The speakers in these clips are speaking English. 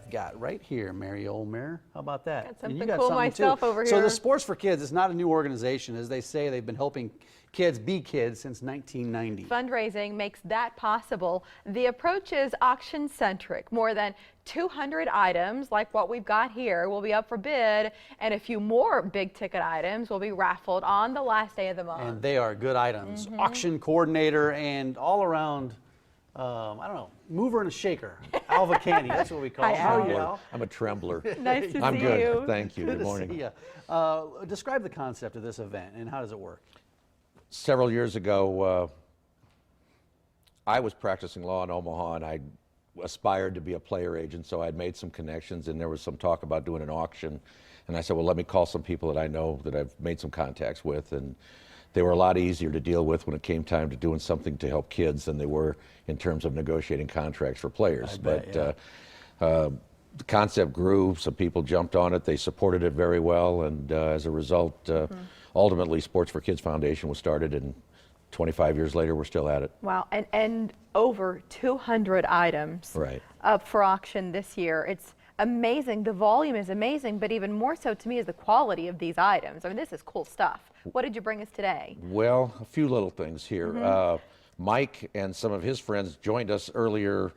got right here, Mary Olmer. How about that? Got something And you got cool something myself too. over So here. the Sports for Kids is not a new organization. As they say, they've been helping kids be kids since 1990. Fundraising makes that possible. The approach is auction-centric. More than 200 items like what we've got here will be up for bid, and a few more big-ticket items will be raffled on the last day of the month. And they are good items. Auction coordinator and all-around, I don't know, mover and a shaker. Al Vacanti, that's what we call Hi, him. How are you, Trembler. Al? I'm a trembler. Nice to I'm see good. you. Thank you. Good to morning. see ya. Describe the concept of this event and how does it work? Several years ago, I was practicing law in Omaha, and I aspired to be a player agent, so I'd made some connections, and there was some talk about doing an auction. And I said, well, let me call some people that I know that I've made some contacts with, and they were a lot easier to deal with when it came time to doing something to help kids than they were in terms of negotiating contracts for players. I bet, the concept grew, some people jumped on it, they supported it very well, and as a result, ultimately Sports for Kids Foundation was started, and 25 years later we're still at it. Wow, and over 200 items Right. up for auction this year. It's amazing. The volume is amazing, but even more so to me is the quality of these items. I mean, this is cool stuff. What did you bring us today? Well, a few little things here. Mike and some of his friends joined us earlier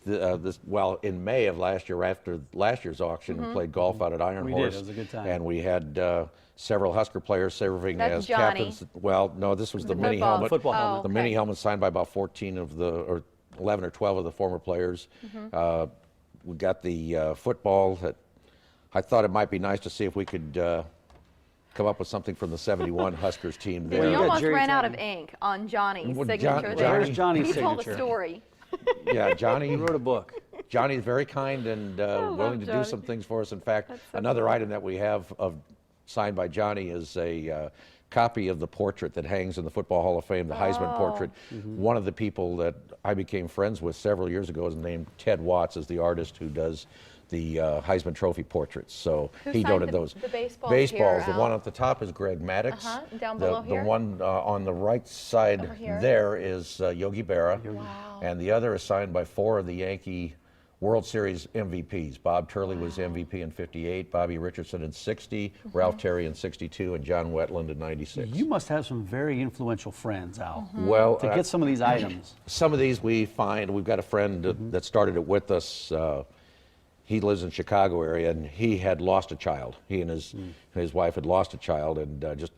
in May of last year, after last year's auction, and played golf out at Iron We Horse. did. It was a good time. And we had several Husker players serving That's as Johnny. captains. Well, no, this was the mini football. helmet. Football helmet. The okay. mini helmet signed by about 14 of the, or 11 or 12 of the former players. We got the football. That I thought it might be nice to see if we could come up with something from the 71 Huskers team there. We you got almost Jerry ran out Townsend. of ink on Johnny's Well, signature. Johnny- Where's Johnny's He told a signature? story. Yeah, Johnny. He wrote a book. Johnny's very kind and willing to do Johnny. some things for us. In fact, That's so another cool. item that we have signed by Johnny is a copy of the portrait that hangs in the Football Hall of Fame, the Heisman portrait. One of the people that I became friends with several years ago is named Ted Watts, is the artist who does the Heisman Trophy portraits. So Who he signed donated the- those. the baseballs Baseballs. here, The one Al? at the top is Greg Maddox. Down The below here? one on the right side Over here? there is Yogi Berra. Wow. And the other is signed by 4 of the Yankee World Series MVPs. Bob Turley was MVP in '58, Bobby Richardson in '60, Ralph Terry in '62, and John Wetland in '96. You must have some very influential friends, Al, Well, to get some of these items. some of these we find. We've got a friend that started it with us. He lives in Chicago area, and he had lost a child. He and his wife had lost a child, and just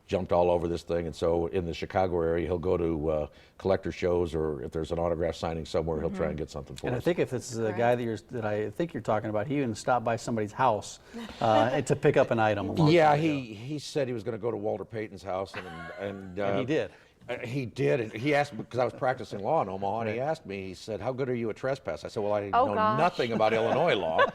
jumped all over this thing. And so in the Chicago area, he'll go to collector shows, or if there's an autograph signing somewhere, he'll try and get something for And I us. think if it's the guy that I think you're talking about, he even stopped by somebody's house to pick up an item. a long Yeah, time ago. he said he was going to go to Walter Payton's house, and he did. He did. And he asked me, because I was practicing law in Omaha, and he asked me, he said, how good are you at trespass? I said, well, I Oh, know gosh. nothing about Illinois law.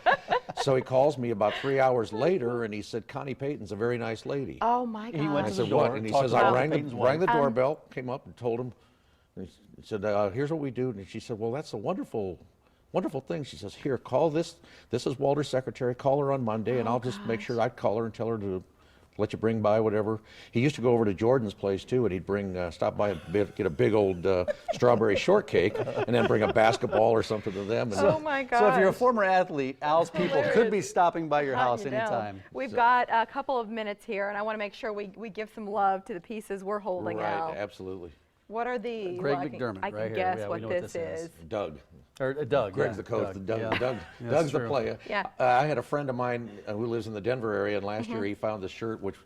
So he calls me about 3 hours later, and he said, Connie Payton's a very nice lady. Oh my God. He went I to said, the door, what? And he talked says, to I Walter rang Payton's the wife. doorbell, came up and told him. And he said, here's what we do. And she said, well, that's a wonderful thing. She says, here, call this. This is Walter's secretary. Call her on Monday, and I'll just make sure I'd call her and tell her to let you bring by whatever. He used to go over to Jordan's place too, and he'd stop by and get a big old strawberry shortcake, and then bring a basketball or something to them. And Oh my God. So if you're a former athlete, Al's people could be stopping by your house You know. anytime. We've got a couple of minutes here, and I want to make sure we give some love to the pieces we're holding right, out. absolutely. What are these? Greg Well, McDermott I can right here. guess Yeah, we what know what this this is. is. Doug. Or Doug. Greg's yeah, the coach. Doug. yeah. Doug. That's Doug's the true. player. Yeah. I had a friend of mine who lives in the Denver area, and last year he found this shirt, which,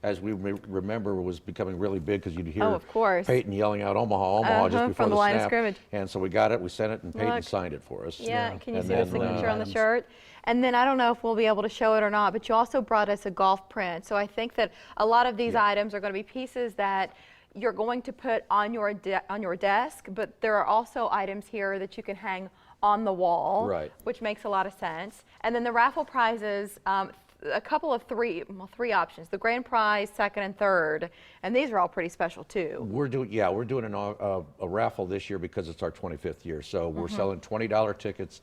as we remember, was becoming really big because you'd hear Oh, of course. Peyton yelling out "Omaha, Omaha" just before from the line of snap. scrimmage. And so we got it, we sent it, and Peyton Look. signed it for us. Yeah, can you And see the then, signature on the items. shirt? And then I don't know if we'll be able to show it or not, but you also brought us a golf print. So I think that a lot of these items are going to be pieces that you're going to put on your desk, but there are also items here that you can hang on the wall, Right. which makes a lot of sense. And then the raffle prizes, a couple of three options: the grand prize, second, and third. And these are all pretty special too. We're doing a raffle this year because it's our 25th year. So we're selling $20 tickets.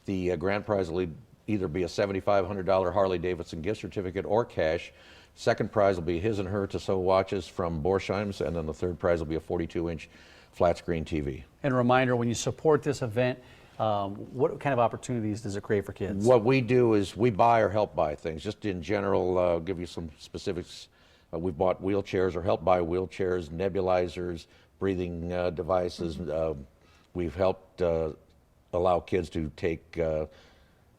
The grand prize will either be a $7,500 Harley Davidson gift certificate or cash. Second prize will be his and her Tissot watches from Borsheim's, and then the third prize will be a 42-inch flat screen TV. And a reminder, when you support this event, What kind of opportunities does it create for kids? What we do is we buy or help buy things. Just in general, give you some specifics. We've bought wheelchairs or helped buy wheelchairs, nebulizers, breathing devices. We've helped allow kids to take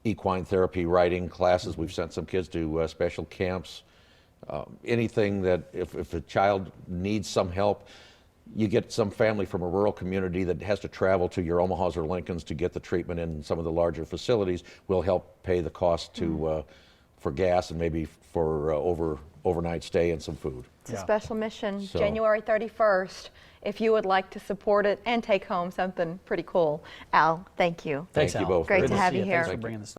equine therapy riding classes. We've sent some kids to special camps. Anything that if a child needs some help, you get some family from a rural community that has to travel to your Omahas or Lincolns to get the treatment in some of the larger facilities, we'll help pay the cost to for gas and maybe for overnight stay and some food. It's a special mission, So- January 31st, if you would like to support it and take home something pretty cool. Al, thank you. Thanks, Thank you Al. both. Great Good to have see you here. Thanks for bringing this.